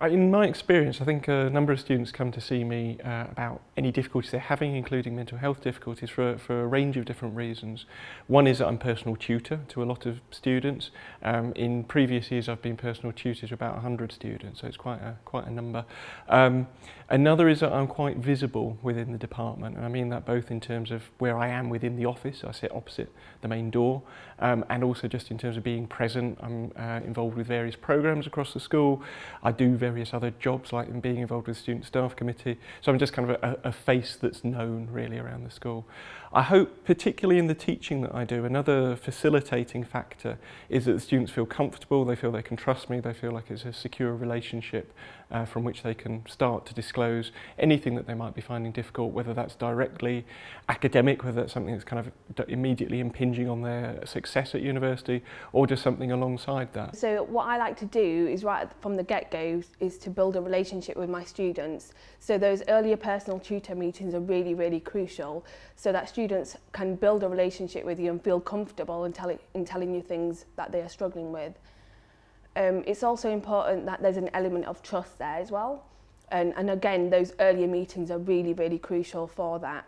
In my experience, I think a number of students come to see me about any difficulties they're having, including mental health difficulties, for a range of different reasons. One is that I'm personal tutor to a lot of students. In previous years, I've been personal tutor to about 100 students, so it's quite a number. Another is that I'm quite visible within the department, and I mean that both in terms of where I am within the office. I sit opposite the main door, and also just in terms of being present. I'm involved with various programs across the school. I do various other jobs, like in being involved with the Student Staff Committee. So I'm just kind of a face that's known really around the school. I hope, particularly in the teaching that I do, another facilitating factor is that the students feel comfortable, they feel they can trust me, they feel like it's a secure relationship from which they can start to disclose anything that they might be finding difficult, whether that's directly academic, whether that's something that's kind of immediately impinging on their success at university, or just something alongside that. So what I like to do is right from the get-go is to build a relationship with my students. So those earlier personal tutor meetings are really, really crucial, so that students can build a relationship with you and feel comfortable in telling you things that they are struggling with. It's also important that there's an element of trust there as well. And again, those earlier meetings are really, really crucial for that.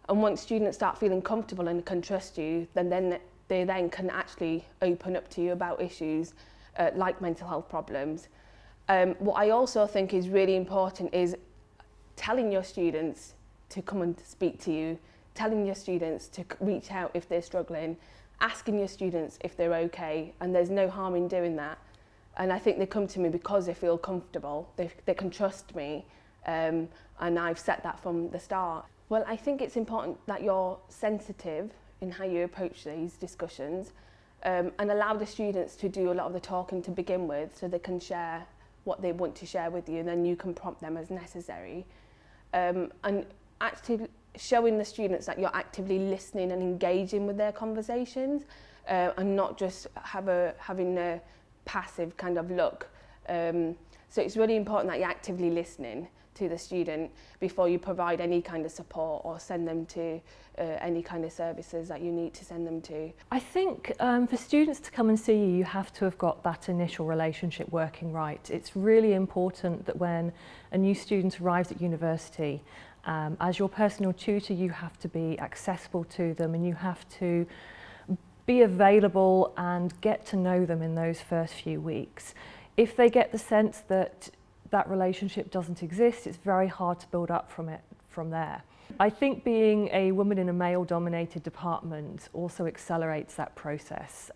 And once students start feeling comfortable and can trust you, then they then can actually open up to you about issues like mental health problems. What I also think is really important is telling your students to come and speak to you, telling your students to reach out if they're struggling, asking your students if they're okay, and there's no harm in doing that. And I think they come to me because they feel comfortable, they can trust me, and I've set that from the start. Well, I think it's important that you're sensitive in how you approach these discussions, and allow the students to do a lot of the talking to begin with, so they can share what they want to share with you, and then you can prompt them as necessary. And actually showing the students that you're actively listening and engaging with their conversations, and not just having a passive kind of look. So it's really important that you're actively listening to the student before you provide any kind of support or send them to any kind of services that you need to send them to. I think for students to come and see you, you have to have got that initial relationship working right. It's really important that when a new student arrives at university, as your personal tutor, you have to be accessible to them, and you have to be available and get to know them in those first few weeks. If they get the sense that that relationship doesn't exist, it's very hard to build up from there. I think being a woman in a male-dominated department also accelerates that process.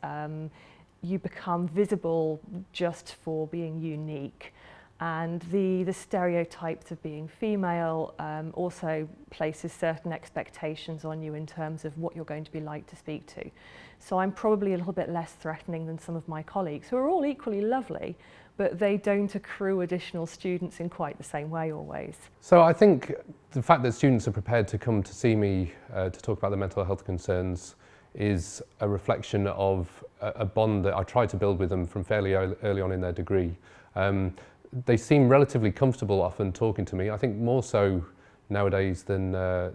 You become visible just for being unique, and the stereotypes of being female also places certain expectations on you in terms of what you're going to be like to speak to. So I'm probably a little bit less threatening than some of my colleagues, who are all equally lovely, but they don't accrue additional students in quite the same way always. So I think the fact that students are prepared to come to see me to talk about their mental health concerns is a reflection of a bond that I try to build with them from fairly early on in their degree. They seem relatively comfortable often talking to me, I think more so nowadays than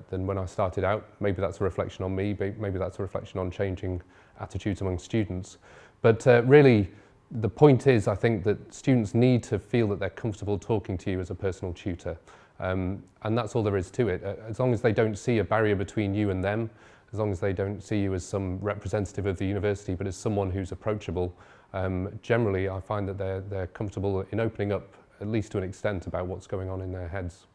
when I started out. Maybe that's a reflection on me, maybe that's a reflection on changing attitudes among students. But really, the point is, I think that students need to feel that they're comfortable talking to you as a personal tutor. And that's all there is to it. As long as they don't see a barrier between you and them, as long as they don't see you as some representative of the university, but as someone who's approachable, generally I find that they're comfortable in opening up, at least to an extent, about what's going on in their heads.